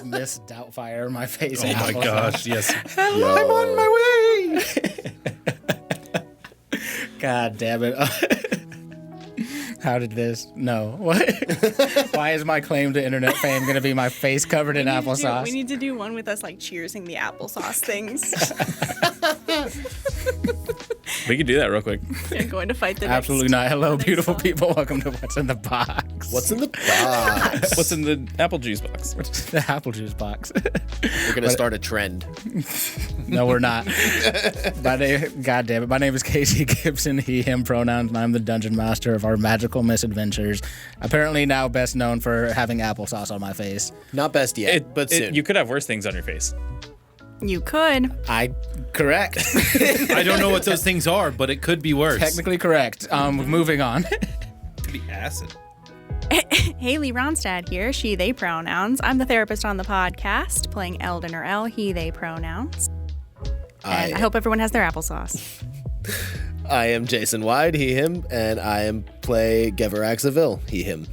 Miss Doubtfire in my face. Oh my gosh, yes. Hello, I'm on my way. God damn it. How did this? No. What? Why is my claim to internet fame going to be my face covered in applesauce? We need to do one with us, like, cheersing the applesauce things. We could do that real quick. They're going to fight the Absolutely not. Hello, beautiful people. Welcome to What's in the Box. What's in the box? What's in the apple juice box? What's the apple juice box? We're going to start a trend. No, we're not. God damn it. My name is Casey Gibson, he, him pronouns, and I'm the dungeon master of our magical misadventures. Apparently now best known for having applesauce on my face. Not best yet, but soon. You could have worse things on your face. You could. Correct. I don't know what those things are, but it could be worse. Technically correct. Moving on. It could be acid. Haley Rognstad here, she, they pronouns. I'm the therapist on the podcast, playing Eldon or El, he, they pronouns. And I hope everyone has their applesauce. I am Jason Wyde, he, him, and I play Ghevarax Seville, he, him.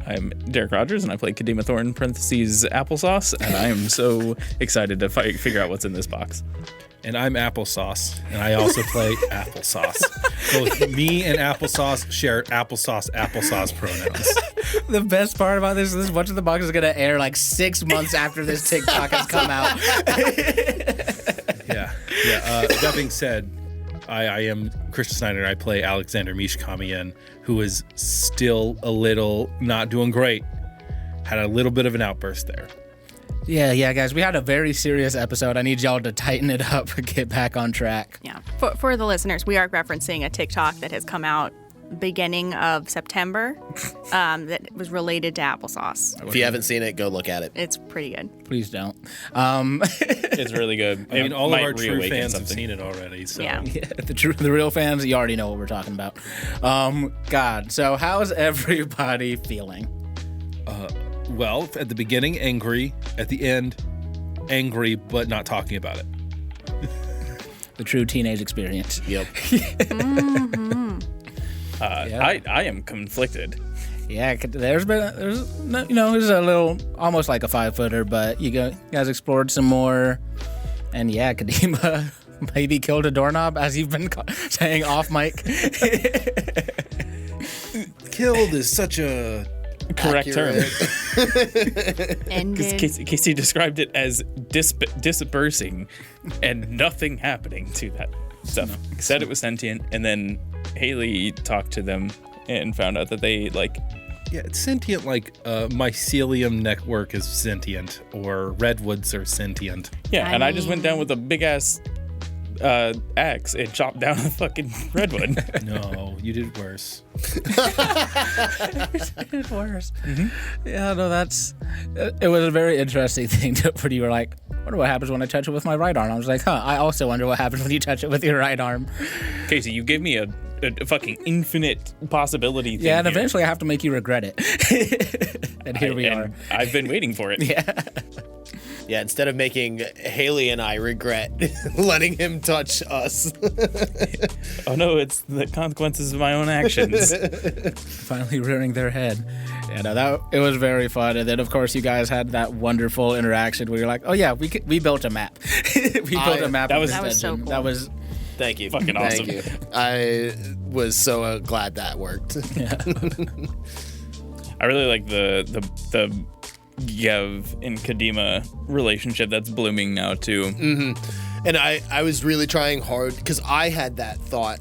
I'm Derek Rogers, and I play Kadima Thorn, parentheses, applesauce, and I am so excited to figure out what's in this box. And I'm Applesauce, and I also play Applesauce. Both me and Applesauce share applesauce pronouns. The best part about this is What's in the Box is going to air like 6 months after this TikTok has come out. Yeah. That being said, I am Christian Snyder. I play Aleksander Mishkamian, who is still a little not doing great. Had a little bit of an outburst there. Yeah, guys. We had a very serious episode. I need y'all to tighten it up and get back on track. Yeah. For the listeners, we are referencing a TikTok that has come out beginning of September that was related to applesauce. If you haven't seen it, go look at it. It's pretty good. Please don't. It's really good. I mean, all of Might our true reawaken fans something. have seen it already. So. Yeah. The real fans, you already know what we're talking about. God, so how's everybody feeling? Well, at the beginning, angry. At the end, angry, but not talking about it. The true teenage experience. Yep. Mm-hmm. I am conflicted. Yeah, there's a little, almost like a 5-footer, but you guys explored some more, and yeah, Kadima maybe killed a doorknob, as you've been saying off mic. Killed is such a Correct term. Ended. Casey described it as dispersing and nothing happening to that stuff. Said it was sentient, and then Haley talked to them and found out that they Yeah, it's sentient like mycelium network is sentient, or redwoods are sentient. Yeah, and I just went down with a big ass axe and chopped down a fucking redwood. No, you did worse. It's worse. Mm-hmm. Yeah, no, it was a very interesting thing where you were like, I wonder what happens when I touch it with my right arm. I was like, I also wonder what happens when you touch it with your right arm. Casey, you gave me a fucking infinite possibility thing. Yeah, and here. eventually I have to make you regret it. And here we are. I've been waiting for it. Yeah. Yeah, instead of making Haley and I regret letting him touch us. Oh no, it's the consequences of my own actions. Finally rearing their head. Yeah, no, it was very fun. And then, of course, you guys had that wonderful interaction where you're like, oh yeah, we built a map. We built a map. That of was this so dungeon. cool. That was Thank you. Fucking awesome. Thank you. I was so glad that worked. yeah. I really like the Gev and Kadima relationship that's blooming now too. Mm-hmm. And I was really trying hard because I had that thought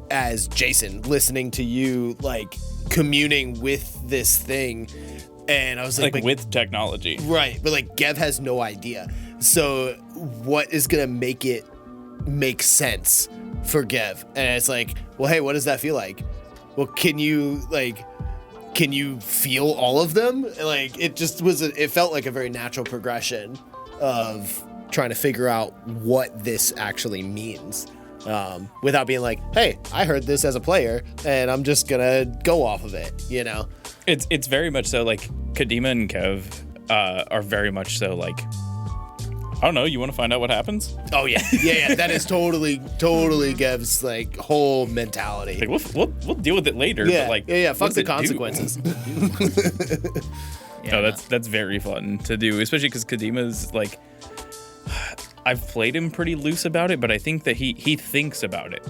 as Jason, listening to you like communing with this thing, and I was like with technology, right? But like Gev has no idea. So what is gonna make it make sense for Gev? And it's like, well, hey, what does that feel like? Well, can you feel all of them? Like, it just it felt like a very natural progression of trying to figure out what this actually means, without being like, hey, I heard this as a player and I'm just gonna go off of it, you know? It's very much so like Kadima and Kev are very much so like, I don't know, you want to find out what happens? Oh yeah. Yeah. That is totally Gev's like whole mentality. Like we'll deal with it later. Yeah, but like, yeah. Fuck what's the it do? consequences. Yeah, No, that's very fun to do, especially because Kadima's like, I've played him pretty loose about it, but I think that he thinks about it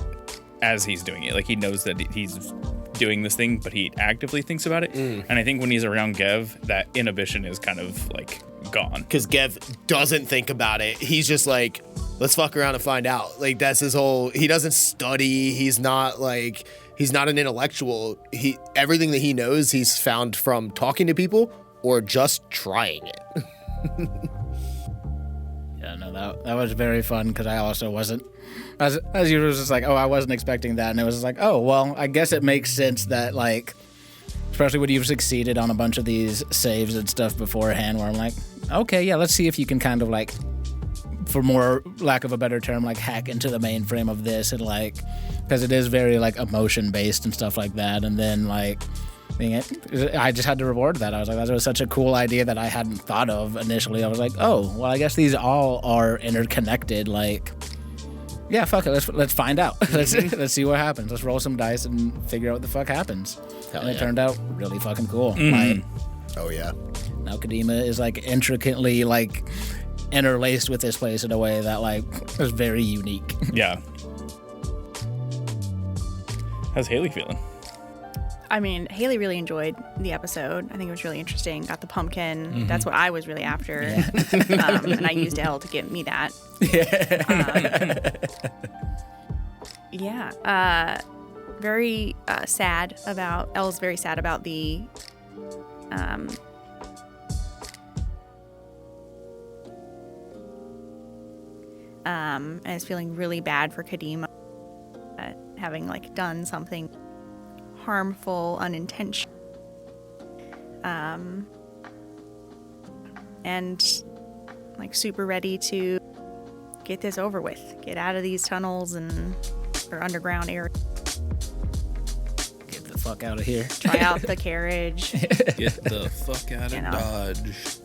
as he's doing it. Like he knows that he's doing this thing, but he actively thinks about it. And I think when he's around Gev, that inhibition is kind of like gone. Because Gev doesn't think about it. He's just like, let's fuck around and find out. Like that's his whole. He doesn't study. He's not an intellectual. Everything that he knows, he's found from talking to people or just trying it. Yeah, no, that was very fun because I also wasn't, as you were just like, oh, I wasn't expecting that. And it was just like, oh, well, I guess it makes sense that, like, especially when you've succeeded on a bunch of these saves and stuff beforehand, where I'm like, okay, yeah, let's see if you can kind of, like, for more lack of a better term, like, hack into the mainframe of this and, like, because it is very, like, emotion-based and stuff like that. And then, like, I just had to reward that. I was like, that was such a cool idea that I hadn't thought of initially. I was like, oh, well, I guess these all are interconnected. Like, yeah, fuck it. Let's find out. Let's see what happens. Let's roll some dice and figure out what the fuck happens. And it turned out really fucking cool. Like, Oh yeah. now Kadima is like intricately like interlaced with this place in a way that like is very unique. Yeah. How's Haley feeling? I mean, Haley really enjoyed the episode. I think it was really interesting. Got the pumpkin. That's what I was really after. And I used Elle to give me that. Very sad about, Elle's very sad about the and is feeling really bad for Kadima having like done something harmful, unintentional, and like super ready to get this over with, get out of these tunnels or underground area, Get the fuck out of here. try out the carriage. Get the fuck out of Dodge.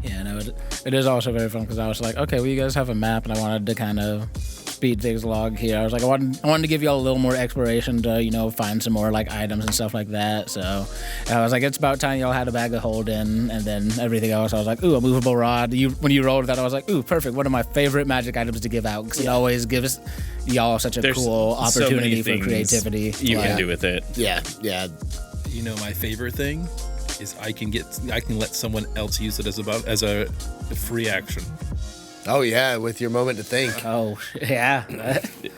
Yeah, no, it is also very fun because I was like, okay, well, you guys have a map, and I wanted to kind of speed things along here. I was like, I wanted to give y'all a little more exploration to, find some more like items and stuff like that. So I was like, it's about time y'all had a bag of holding, and then everything else. I was like, ooh, a movable rod. When you rolled that, I was like, ooh, perfect. One of my favorite magic items to give out because it always gives y'all such a cool opportunity for creativity. You can do with it. Yeah. My favorite thing is I can let someone else use it as a free action. Oh yeah, with your moment to think. Oh yeah.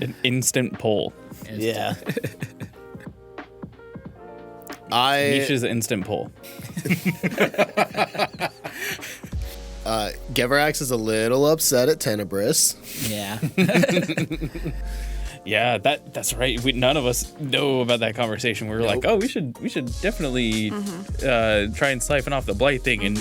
An instant pull. Yeah. Nisha's instant pull. Ghevarax is a little upset at Tenebris. Yeah. Yeah, that's right. None of us know about that conversation. We were like, oh, we should definitely try and siphon off the blight thing. And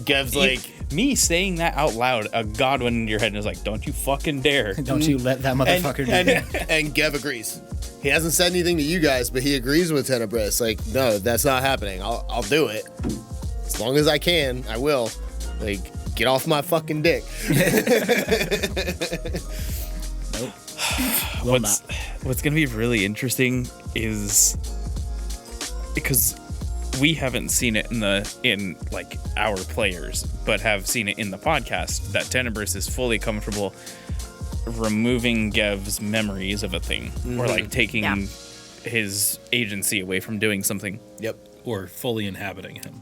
Gev's like, me saying that out loud, a god went in your head and was like, don't you fucking dare. Don't you let that motherfucker do that. and Gev agrees. He hasn't said anything to you guys, but he agrees with Tenebris. Like, no, that's not happening. I'll do it. As long as I can, I will. Like, get off my fucking dick. Nope. What's gonna be really interesting is because we haven't seen it in like our players, but have seen it in the podcast that Tenebris is fully comfortable removing Gev's memories of a thing or like taking his agency away from doing something. Yep. Or fully inhabiting him.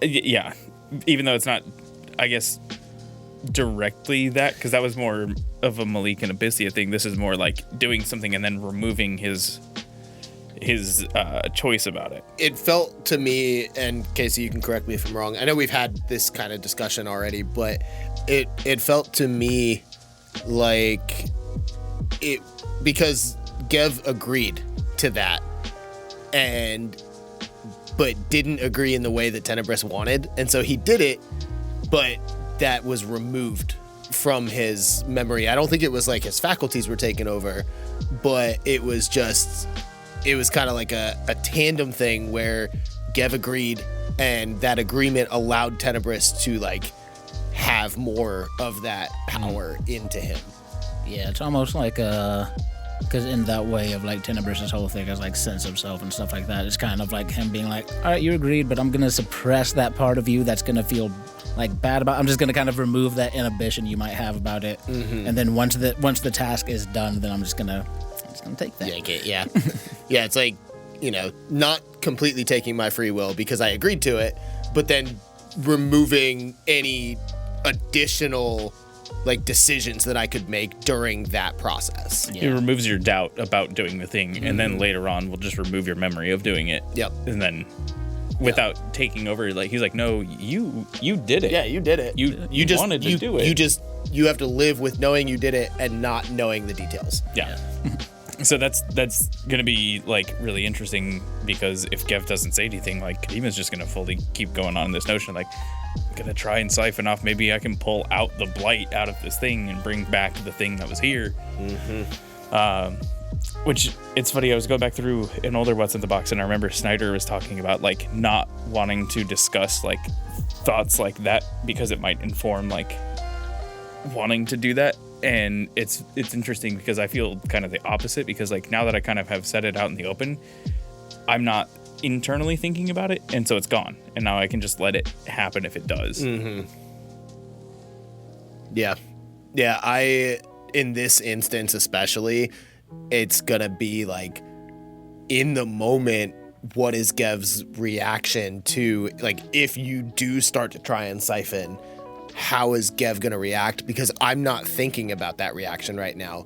Yeah, even though it's not, I guess, directly that, because that was more of a Malik and Abyssia thing. This is more like doing something and then removing his choice about it. It felt to me, and Casey, you can correct me if I'm wrong. I know we've had this kind of discussion already, but it felt to me like it, because Gev agreed to that, but didn't agree in the way that Tenebris wanted, and so he did it, but that was removed from his memory. I don't think it was like his faculties were taken over, but it was kind of like a tandem thing where Gev agreed, and that agreement allowed Tenebris to like have more of that power into him. Yeah, it's almost like Because in that way of like Tenebrous' whole thing is like sense of self and stuff like that, it's kind of like him being like, all right, you agreed, but I'm going to suppress that part of you that's going to feel like bad about it. I'm just going to kind of remove that inhibition you might have about it. And then once the task is done, then I'm just going to take that. Yank it, yeah. Yeah, it's like, not completely taking my free will because I agreed to it, but then removing any additional like decisions that I could make during that process. It removes your doubt about doing the thing, and then later on we'll just remove your memory of doing it. Yep. And then without taking over, like he's like, no, you did it. Yeah, you did it. You just wanted to do it. You have to live with knowing you did it and not knowing the details. Yeah. So that's gonna be like really interesting, because if Gev doesn't say anything, like Kadima's just gonna fully keep going on this notion, like I'm gonna try and siphon off. Maybe I can pull out the blight out of this thing and bring back the thing that was here. Which it's funny. I was going back through an older What's in the Box, and I remember Snyder was talking about like not wanting to discuss like thoughts like that because it might inform like wanting to do that. And it's interesting because I feel kind of the opposite, because like now that I kind of have set it out in the open, I'm not internally thinking about it, and so it's gone, and now I can just let it happen if it does. Yeah, in this instance especially, it's gonna be like in the moment, what is Gev's reaction to, like, if you do start to try and siphon, how is Gev gonna react? Because I'm not thinking about that reaction right now.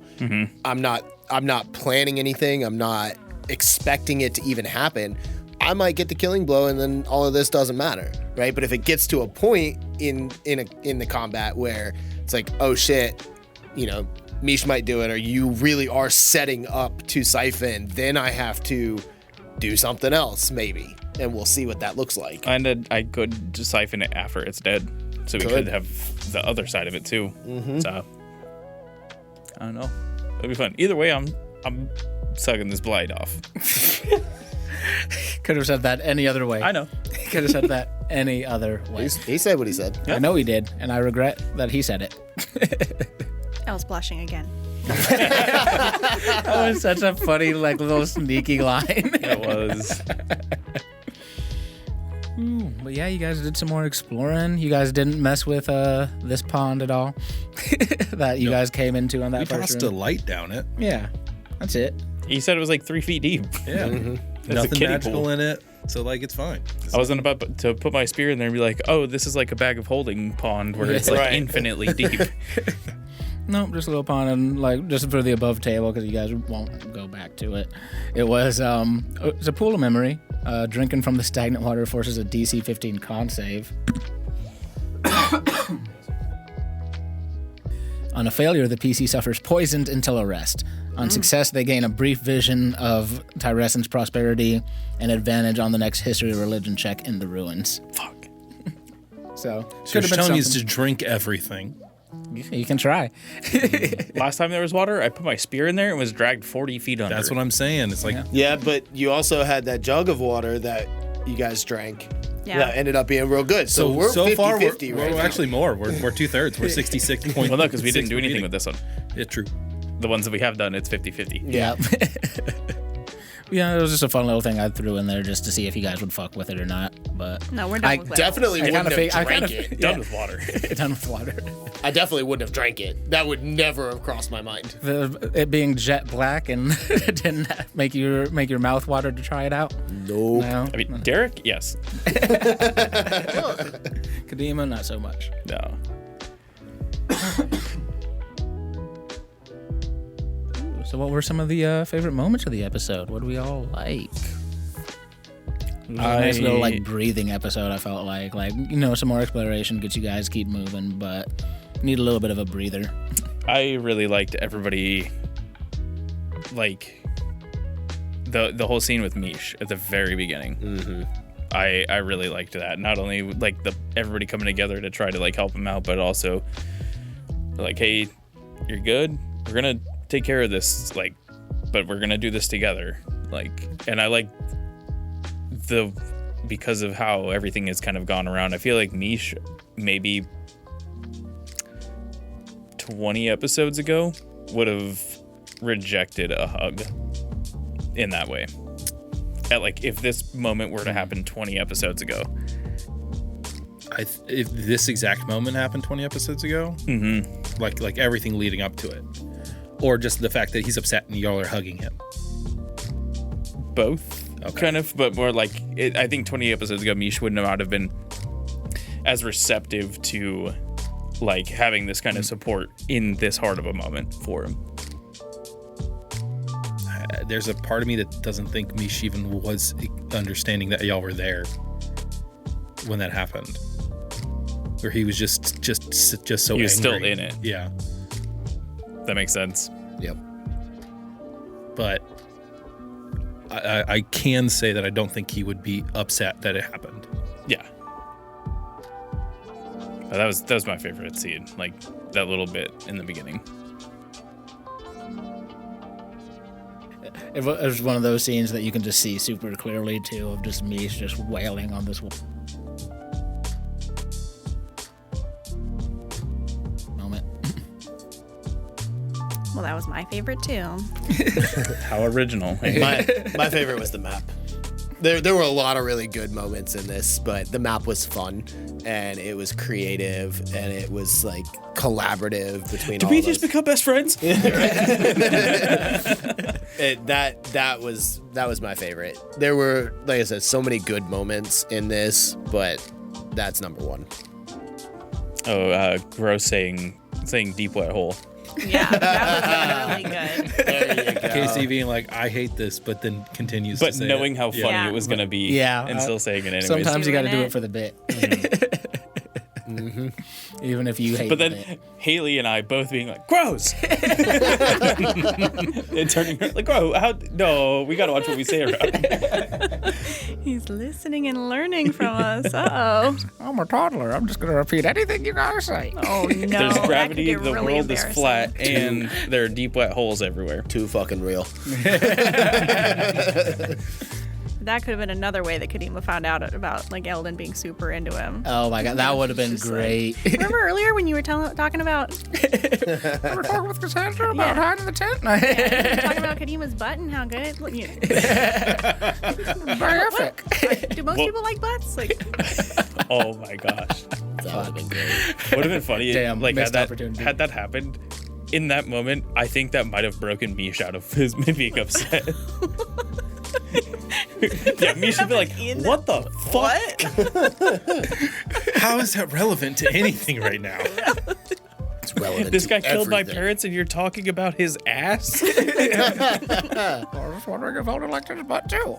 I'm not planning anything. I'm not expecting it to even happen. I might get the killing blow, and then all of this doesn't matter, right? But if it gets to a point in the combat where it's like, oh shit, Mish might do it, or you really are setting up to siphon, then I have to do something else maybe, and we'll see what that looks like. And I could just siphon it after it's dead, so we could have the other side of it too. So I don't know. It'll be fun. Either way, I'm sucking this blight off. Could have said that any other way. I know. Could have said that any other way. He said what he said. I know he did, and I regret that he said it. Elle's blushing again. That was such a funny, like, little sneaky line. It was. But yeah, you guys did some more exploring. You guys didn't mess with this pond at all that you guys came into on that We first tossed a room. light down it. Yeah, that's it. He said it was like 3 feet deep. Yeah. That's a Nothing kiddie magical pool. in it. So, like, it's fine. I wasn't about to put my spear in there and be like, oh, this is like a bag of holding pond where it's like Right. infinitely deep. Nope, just a little pond, and like just for the above table because you guys won't go back to it. It was it's a pool of memory. Drinking from the stagnant water forces a DC 15 con save. On a failure, the PC suffers poisoned until arrest. On success, they gain a brief vision of Tyrescent's prosperity and advantage on the next history or religion check in the ruins. Fuck. So So you're telling me is to drink everything. you can try. Last time there was water, I put my spear in there and was dragged 40 feet under. That's what I'm saying. It's like, Yeah, but you also had that jug of water that you guys drank. Yeah. That ended up being real good. So we're so 50-50 far, right we're now. actually more. We're 2/3. We're 66 points. Well, no, because we didn't do anything with this one. Yeah, true. The ones that we have done, it's 50-50. Yeah. Yeah, it was just a fun little thing I threw in there just to see if you guys would fuck with it or not. But No, we're done I with that. Definitely I wouldn't kinda have think- I drank kinda- it. Done with water. done with water. I definitely wouldn't have drank it. That would never have crossed my mind. It being jet black and it didn't make your mouth water to try it out. Nope. No, I mean, Derek, yes. Kadima, not so much. No. So, what were some of the favorite moments of the episode? What do we all like? It was a nice little like breathing episode. I felt like some more exploration gets you guys keep moving, but need a little bit of a breather. I really liked everybody, like, the whole scene with Mish at the very beginning. Mm-hmm. I really liked that. Not only like everybody coming together to try to like help him out, but also like, hey, you're good. We're gonna take care of this, like, but we're gonna do this together. Like, and I like because of how everything has kind of gone around. I feel like Mish maybe 20 episodes ago would have rejected a hug in that way. Like, if this moment were to happen 20 episodes ago. If this exact moment happened 20 episodes ago, like everything leading up to it, or just the fact that he's upset and y'all are hugging him. Both, kind of, but more like I think 20 episodes ago, Mish wouldn't have been as receptive to like having this kind of support in this hard of a moment for him. There's a part of me that doesn't think Mish even was understanding that y'all were there when that happened. Or he was just so he was angry. still in it. Yeah. That makes sense. Yep. But I can say that I don't think he would be upset that it happened. Yeah. But that was my favorite scene, like that little bit in the beginning. It was one of those scenes that you can just see super clearly too, of just Mish just wailing on this moment. Well, that was my favorite too. How original. My favorite was the map. There were a lot of really good moments in this, but the map was fun and it was creative and it was like collaborative between all of us. Did we just become best friends? That was my favorite. There were, like I said, so many good moments in this, but that's number one. Oh, Gross saying deep wet hole. Yeah, that was really good. There you go. Casey being like, I hate this, but then continues But to say knowing it. how funny Yeah. it was going to be Yeah, and still saying it anyways. Sometimes you got to Doing do it. it for the bit. Even if you hate But the then bit. Haley and I both being like, gross! And turning her like, whoa, no, we got to watch what we say around. He's listening and learning from us. Uh-oh. I'm a toddler. I'm just going to repeat anything you guys say. Oh, no. There's that could gravity, get the really world is embarrassing. flat, and there are deep wet holes everywhere. Too fucking real. That could have been another way that Kadima found out about like Eldon being super into him. Oh my god, that would have been Just great. Remember earlier when you were talking about We're talking with Cassandra about Yeah. hiding the tent. talking about Kadima's butt and how good it looked? Terrific. Do most people like butts? Like, Oh my gosh. That would have been great. Would have been funny. Damn, like missed had opportunity. that happened in that moment, I think that might have broken Mish out of his being upset. Yeah, Mish would be like, what the fuck? How is that relevant to anything right now? It's relevant. This to guy killed my everything. parents and you're talking about his ass? I was just wondering if Eldon liked his butt too.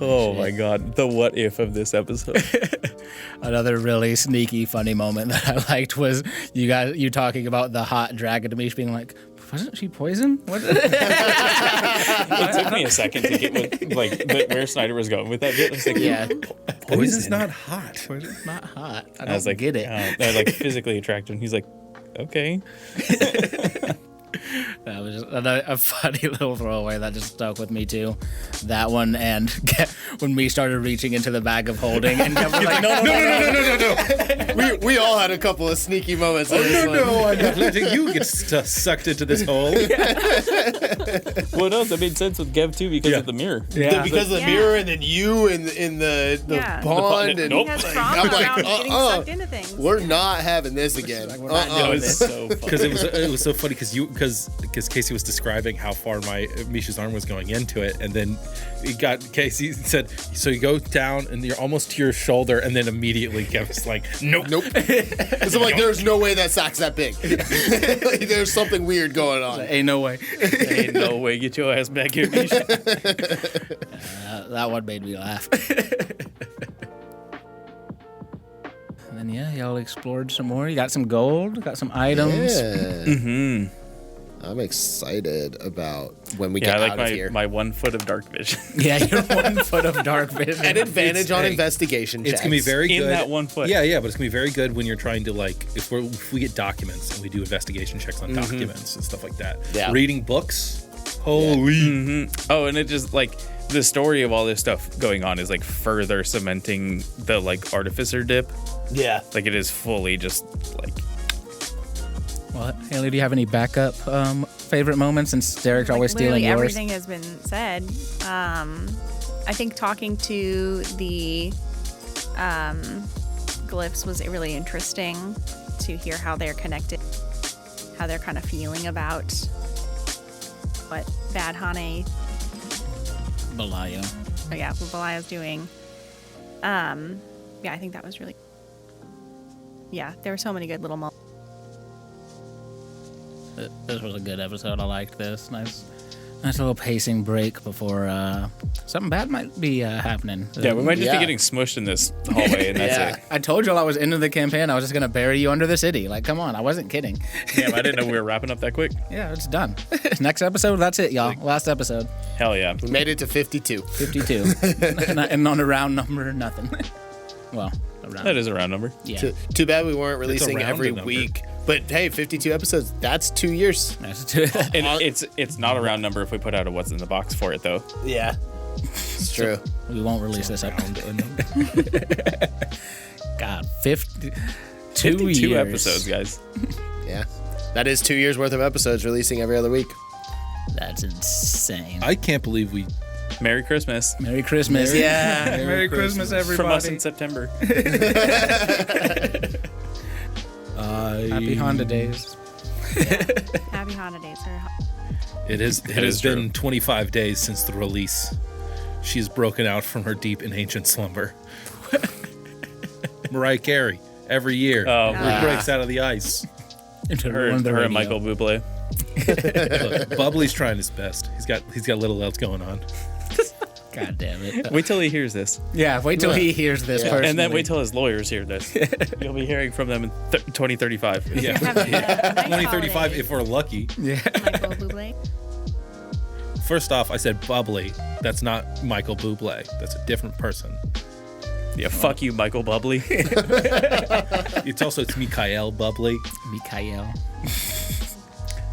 Oh my god, the what if of this episode. Another really sneaky, funny moment that I liked was you talking about the hot dragon to me being like, wasn't she poison? What? It took me a second to get where Snyder was going with that bit. I was like, Yeah. Poison's not hot. Poison's not hot. I I was don't like, get it. They're like physically attracted. And he's like, okay. That was just a funny little throwaway that just stuck with me too. That one and when we started reaching into the bag of holding and Kev was like, No. We all had a couple of sneaky moments. in this one. I'm not letting you get sucked into this hole. Well, no, that made sense with Gev too because of the mirror. Yeah. Because of the Yeah. mirror and then you in the Yeah. pond. The and nope. he has Like, trauma I'm like, around getting sucked into things. We're not having this again. Like, we're not That doing was so funny. Because it was so funny because Casey was describing how far Misha's arm was going into it, and then Casey said, so you go down and you're almost to your shoulder, and then immediately Kevin's like, nope. Because I'm like, there's no way that sack's that big. Like, there's something weird going on. Ain't no way. Ain't no way, get your ass back here, Misha. That one made me laugh. And then y'all explored some more. You got some gold, got some items. Yeah. I'm excited about when we Yeah, I get like out of here. my 1 foot of dark vision. Yeah, you're 1 foot of dark vision. An advantage on Hey, investigation checks. It's gonna be very In good. that 1 foot. Yeah, but it's gonna be very good when you're trying to if we get documents and we do investigation checks on documents and stuff like that. Yeah. Reading books. Holy. Oh, and it just the story of all this stuff going on is further cementing the artificer dip. Yeah. It is fully just Well, Haley, do you have any backup favorite moments? Since Derek's always stealing yours. Everything has been said. I think talking to the glyphs was really interesting to hear how they're connected, how they're kind of feeling about what Bad Hane, Belial. what Belial's doing. I think that was really. Yeah, there were so many good little moments. This was a good episode. I liked this. Nice little pacing break before something bad might be happening. Yeah, we might just be getting smushed in this hallway, and that's it. I told y'all I was into the campaign. I was just going to bury you under the city. Like, come on. I wasn't kidding. Damn, I didn't know we were wrapping up that quick. Yeah, it's done. Next episode, that's it, y'all. Last episode. Hell yeah. We made it to 52. 52. And on a round number, nothing. Well, a round. That is a round number. Yeah. Too bad we weren't releasing rounded every number. week. But hey, 52 episodes, that's 2 years. Nice to And it's not a round number if we put out a what's in the box for it, though. Yeah. It's true. We won't release this episode. God, 52 years. episodes, guys. Yeah. That is 2 years worth of episodes releasing every other week. That's insane. I can't believe we. Merry Christmas. Merry Christmas. Yeah. Merry Christmas, everybody. From us in September. Happy Honda days. Happy holidays. It has been 25 days since the release. She has broken out from her deep and ancient slumber. Mariah Carey, every year, breaks out of the ice. Her and Michael Bublé. Look, Bubbly's trying his best. He's got little else going on. God damn it. Wait till he hears this. Yeah, wait till he hears this personally. And then wait till his lawyers hear this. You'll be hearing from them in 2035. Yeah, Having a nice 2035 holiday, if we're lucky. Michael Bublé. First off, I said Bubbly. That's not Michael Bublé. That's a different person. Yeah, fuck you, Michael Bublé. It's Mikhail Bublé. Mikhail.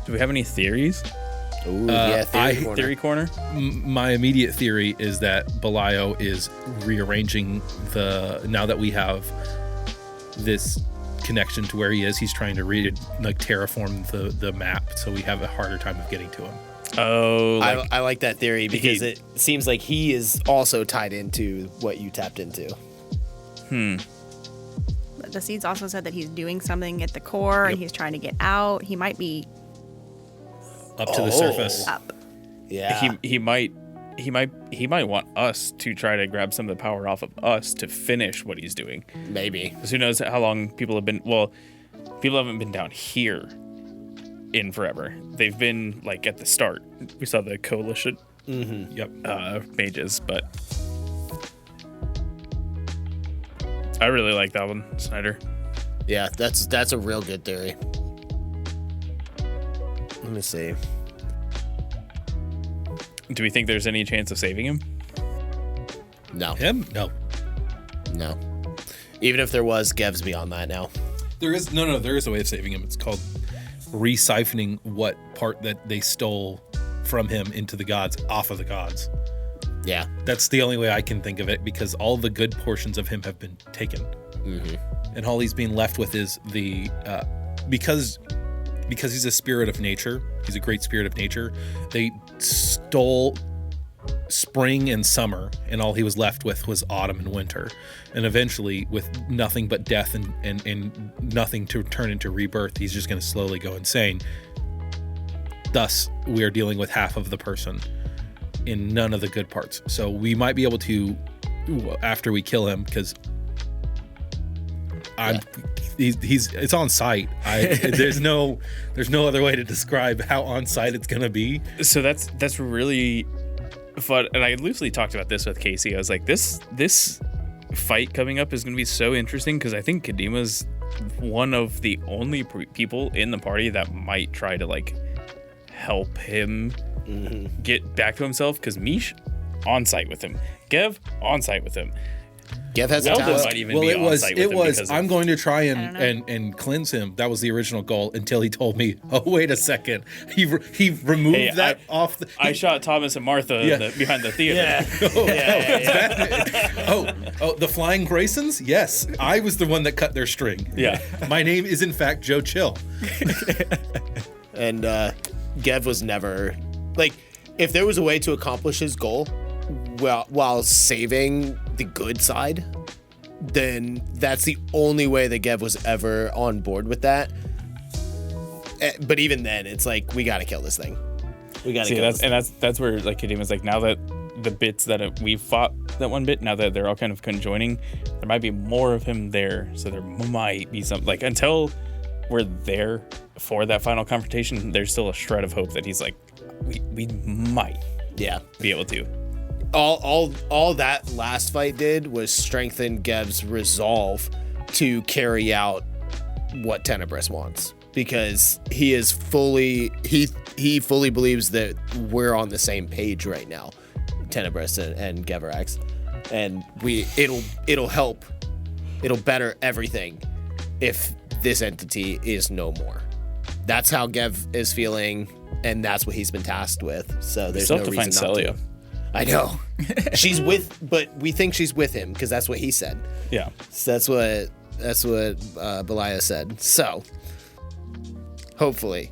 Do we have any theories? Ooh, yeah, Theory corner? My immediate theory is that Belial is rearranging now that we have this connection to where he is, he's trying to terraform the map so we have a harder time of getting to him. Oh, I like that theory because it seems like he is also tied into what you tapped into. But the seeds also said that he's doing something at the core and he's trying to get out. He might be Up to the surface. up. Yeah. he might want us to try to grab some of the power off of us to finish what he's doing. Maybe. Because who knows how long people have been. Well, people haven't been down here in forever. They've been like at the start. We saw the coalition. Mages, but I really like that one, Snyder. Yeah, that's a real good theory. Let me see. Do we think there's any chance of saving him? No. Him? No. No. Even if there was, Gev's beyond that now. There is a way of saving him. It's called resiphoning what part that they stole from him into the gods off of the gods. Yeah. That's the only way I can think of it, because all the good portions of him have been taken. And all he's being left with is the because he's a spirit of nature, he's a great spirit of nature, they stole spring and summer, and all he was left with was autumn and winter. And eventually, with nothing but death and nothing to turn into rebirth, he's just going to slowly go insane. Thus, we are dealing with half of the person in none of the good parts. So we might be able to, after we kill him, because it's on site. There's no other way to describe how on site it's gonna be. So that's really fun. And I loosely talked about this with Casey. I was like, this fight coming up is gonna be so interesting, because I think Kadima's one of the only people in the party that might try to like help him get back to himself. Because Mish on site with him, Gev on site with him. Gev has a Eldon task. might even Well, be it on was. site with It him was. because I'm going to try I don't know. and cleanse him. That was the original goal until he told me, "Oh, wait a second. He removed Hey, that off. I shot Thomas and Martha Yeah. behind the theater. Oh, the Flying Graysons? Yes, I was the one that cut their string. Yeah. My name is in fact Joe Chill. And Gev was never like, if there was a way to accomplish his goal while saving the good side, then that's the only way that Gev was ever on board with that. But even then, it's like, we gotta kill this thing. We gotta kill this thing. That's where like Kadima's like, now that the bits that we fought that one bit, now that they're all kind of conjoining, there might be more of him there. So there might be some, like, until we're there for that final confrontation, there's still a shred of hope that he's like, we might Yeah. be able to. All that last fight did was strengthen Gev's resolve to carry out what Tenebris wants, because he fully believes that we're on the same page right now, Tenebris and Ghevarax, and it'll help, it'll better everything if this entity is no more. That's how Gev is feeling, and that's what he's been tasked with. So there's Still no have to reason find not Celia. to. I know. But we think she's with him because that's what he said. Yeah. So that's what Belia said. So hopefully.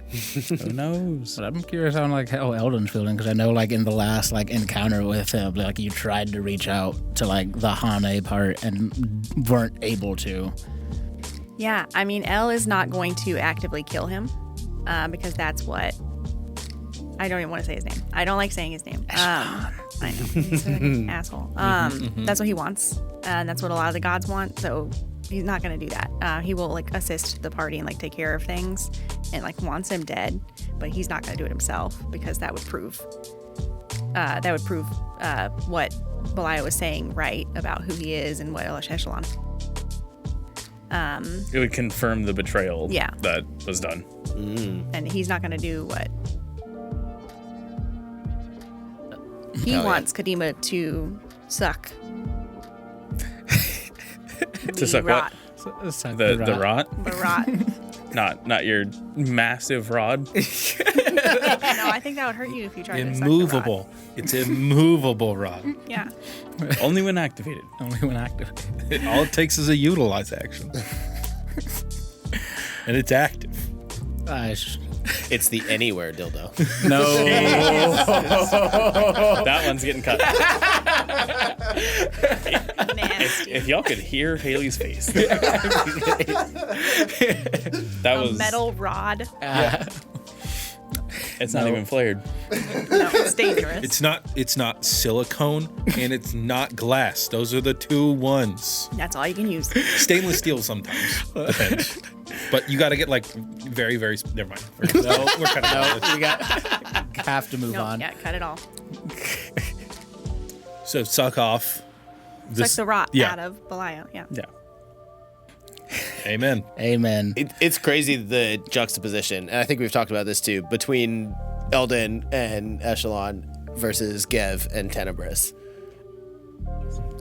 Who knows? But I'm curious on like how Eldon's feeling, because I know like in the last like encounter with him, like you tried to reach out to like the Hane part and weren't able to. Yeah, I mean, Elle is not going to actively kill him because that's what. I don't even want to say his name. I don't like saying his name. I know. He's an asshole. That's what he wants. And that's what a lot of the gods want. So he's not going to do that. He will like assist the party and like take care of things and like wants him dead. But he's not going to do it himself because that would prove what Belia was saying right about who he is and what Echelon. It would confirm the betrayal Yeah. that was done. And he's not going to do what he Hell yeah. wants Kadima to suck. To suck rot. Suck The rot? The rot. Not your massive rod. No, I think that would hurt you if you tried to suck the rod. Immovable. It's immovable, Rod. Yeah. Only when activated. Only when active. All it takes is a utilize action. And it's active. It's the anywhere dildo. No. That one's getting cut. Nasty. If y'all could hear Haley's face. That A was metal rod. It's not even flared. No, it's dangerous. It's not silicone and it's not glass. Those are the two ones. That's all you can use. Stainless steel sometimes. Depends. But you got to get like very, very. Never mind. We're cutting out this. We have to move No, on. yeah, cut it all. So suck off. Suck the rot yeah. out of Belia. Yeah. Yeah. Amen. Amen. It's crazy, the juxtaposition, and I think we've talked about this too, between Eldon and Echelon versus Gev and Tenebris.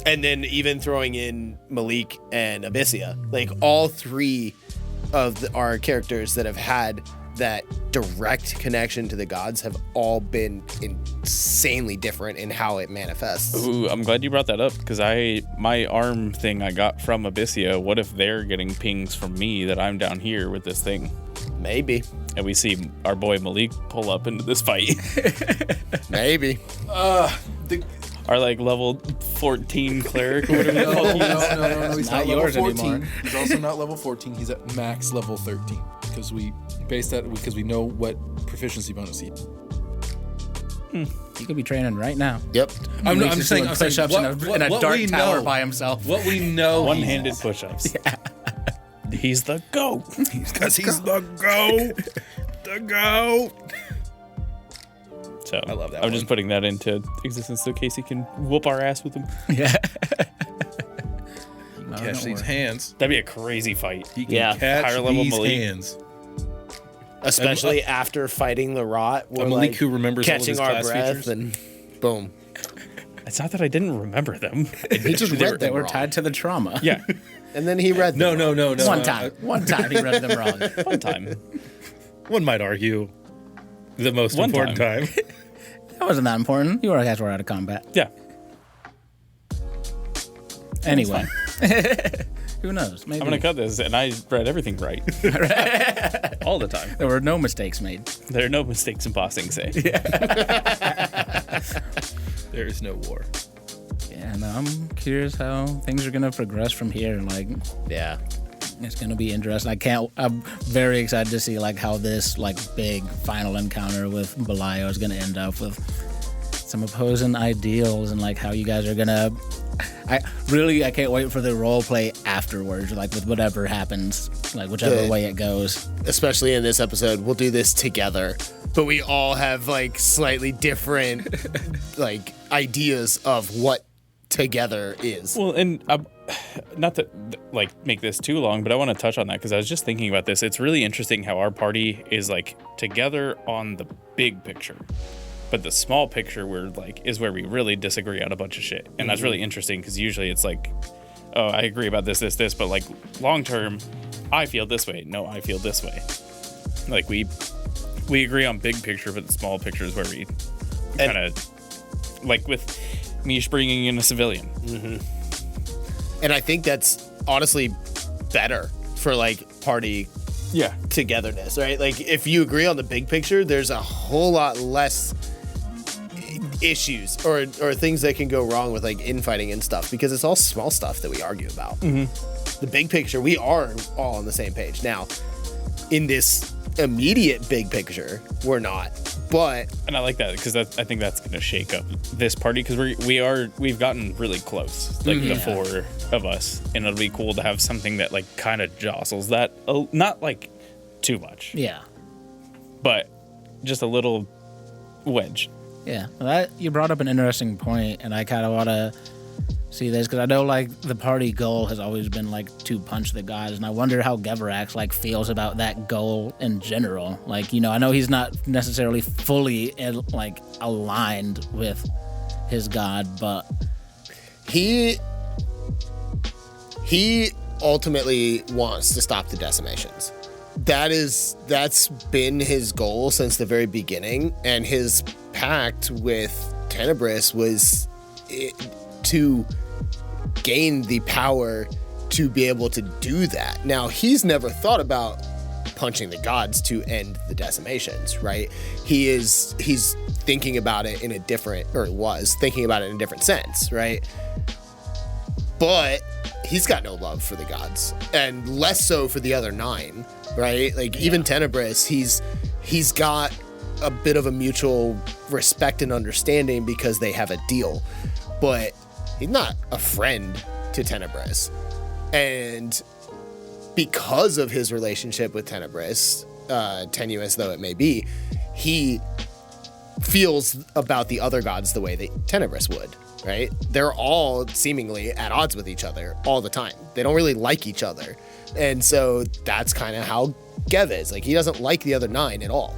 And then even throwing in Malik and Abyssia. Like, all three of our characters that have had that direct connection to the gods have all been insanely different in how it manifests. Ooh, I'm glad you brought that up because my arm thing I got from Abyssia. What if they're getting pings from me that I'm down here with this thing? Maybe. And we see our boy Malik pull up into this fight. Maybe. Our like level 14 cleric or whatever they call it. No. He's Not not level yours 14. anymore. He's also not level 14. He's at max level 13 because we base that because we know what proficiency bonus he. He could be training right now. Yep. I'm Malik's saying doing push-ups in a dark we tower know- by himself. What we know. One-handed push-ups. He's the GOAT. Because he's the GOAT. The GOAT. So I love that I'm just one. putting that into existence so Casey can whoop our ass with him. Yeah. Catch these hands. That'd be a crazy fight. He can Yeah. catch Higher level these Malik. hands. Especially after fighting the rot. We're Malik like who remembers all of catching his our class breath features. and boom. It's not that I didn't remember them. He just read They them were wrong. tied to the trauma. Yeah, And then he read them No. One time he read them wrong. one time. One might argue the most One important time. That wasn't that important. You guys were out of combat. Yeah. Anyway. Who knows? Maybe I'm gonna cut this, and I read everything right all the time. there were no mistakes made. There are no mistakes in passing. Say, There is no war. Yeah, and I'm curious how things are gonna progress from here. Like, Yeah. it's gonna be interesting. I'm very excited to see like how this like big final encounter with Belial is gonna end up with some opposing ideals and like how you guys are gonna. I can't wait for the role play afterwards, like with whatever happens, like whichever Good. way it goes. Especially in this episode, we'll do this together, but we all have like slightly different like ideas of what together is. well, and not to like make this too long, but I want to touch on that because I was just thinking about this. It's really interesting how our party is like together on the big picture, but the small picture is where we really disagree on a bunch of shit, and that's really interesting because usually it's like, oh, I agree about this, but like long term, I feel this way. No, I feel this way. Like we agree on big picture, but the small picture is where we kind of like with Mish bringing in a civilian. And I think that's honestly better for like party Yeah. togetherness, right? Like if you agree on the big picture, there's a whole lot less issues or things that can go wrong with like infighting and stuff because it's all small stuff that we argue about. The big picture, we are all on the same page. Now, in this immediate big picture, we're not. But And I like that because I think that's going to shake up this party because we've gotten really close, like the four of us, and it'll be cool to have something that like kind of jostles that, not like too much, Yeah. but just a little wedge. Yeah, well, you brought up an interesting point, and I kind of want to see this because I know like the party goal has always been like to punch the gods, and I wonder how Ghevarax like feels about that goal in general. Like, you know, I know he's not necessarily fully like aligned with his god, but he ultimately wants to stop the decimations. That's been his goal since the very beginning, and his pact with Tenebris was to gain the power to be able to do that. Now, he's never thought about punching the gods to end the decimations, right? He's thinking about it in a different, or was thinking about it in a different sense, right? But he's got no love for the gods, and less so for the other 9, right? Like even Tenebris, he's got a bit of a mutual respect and understanding because they have a deal, but he's not a friend to Tenebris. And because of his relationship with Tenebris, tenuous though it may be, he feels about the other gods the way that Tenebris would, right? They're all seemingly at odds with each other all the time. They don't really like each other. And so that's kind of how Gev is. Like, he doesn't like the other 9 at all.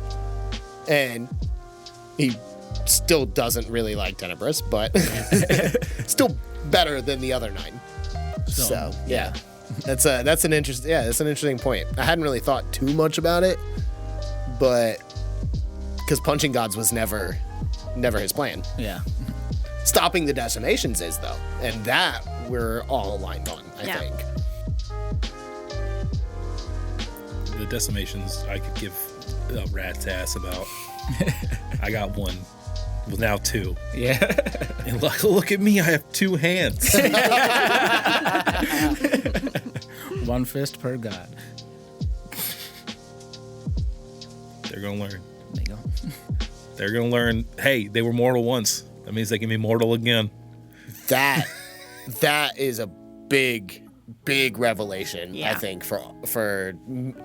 And he still doesn't really like Tenebris, but still better than the other 9. So yeah, that's an interesting point. I hadn't really thought too much about it, but because punching gods was never his plan. yeah. Stopping the decimations is though, and that we're all aligned on. I Yeah. think. The decimations I could give a rat's ass about. I got 1. Well, now 2. Yeah. And look at me, I have 2 hands. 1 fist per god. They're gonna learn. There you go. They're gonna learn. Hey, they were mortal once. That means they can be mortal again. That is a big revelation. Yeah. I think for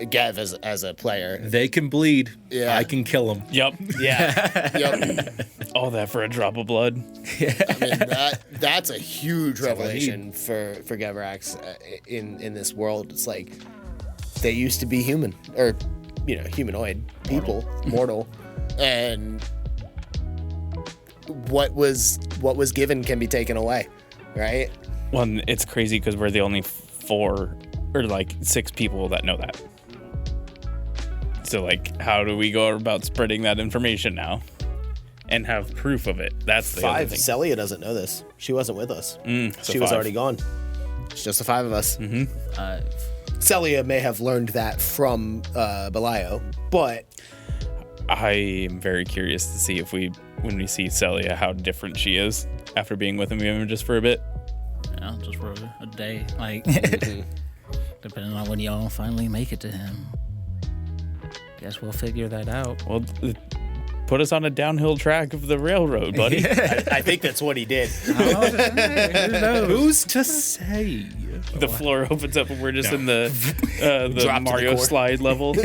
Gev as a player. They can bleed. Yeah. I can kill them. Yep. Yeah. Yep. All that for a drop of blood. I mean, that's a huge revelation for Ghevarax in this world. It's like they used to be human, or humanoid people, mortal, and what was given can be taken away, right? Well, and it's crazy because we're the only 4 or like 6 people that know that. So like, how do we go about spreading that information now and have proof of it? That's the other 5. thing. Celia doesn't know this. She wasn't with us. So She was 5. already gone. It's just the 5 of us. Uh, Celia may have learned that from Belial, but I am very curious to see if when we see Celia, how different she is after being with him even just for a bit. yeah, just for a day, like depending on when y'all finally make it to him. Guess we'll figure that out. Well, put us on a downhill track of the railroad, buddy. I think that's what he did. I don't know what to say. Who knows? Who's to say? The floor opens up and we're just in the Drop to the Mario core. slide level. We're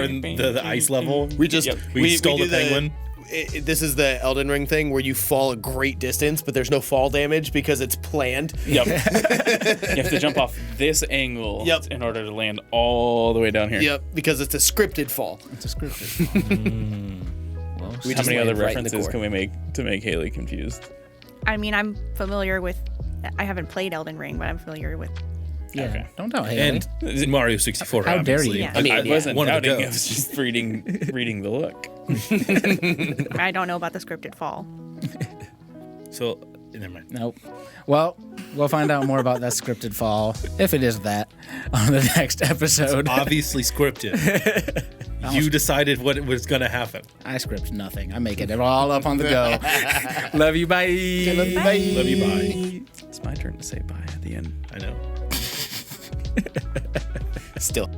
in the ice level. We just Yep. We stole do the penguin. This is the Elden Ring thing where you fall a great distance, but there's no fall damage because it's planned. Yep. You have to jump off this angle Yep. in order to land all the way down here. Yep, because it's a scripted fall. It's a scripted. Well, We How just many other land right in the references core. can we make to make Haley confused? I mean, I'm familiar with. I haven't played Elden Ring, but I'm familiar with. yeah, Okay. don't doubt Haley. And Mario 64. How dare obviously. you. Yeah. I mean, I wasn't one of the doubting. I goats. was just reading the look. I don't know about the scripted fall. So, never mind. Nope. Well, we'll find out more about that scripted fall, if it is that, on the next episode. Obviously scripted. You decided what was going to happen. I script nothing. I make it all up on the go. Love you. Bye. Love you, bye. Love you, bye. It's my turn to say bye at the end. I know. Still.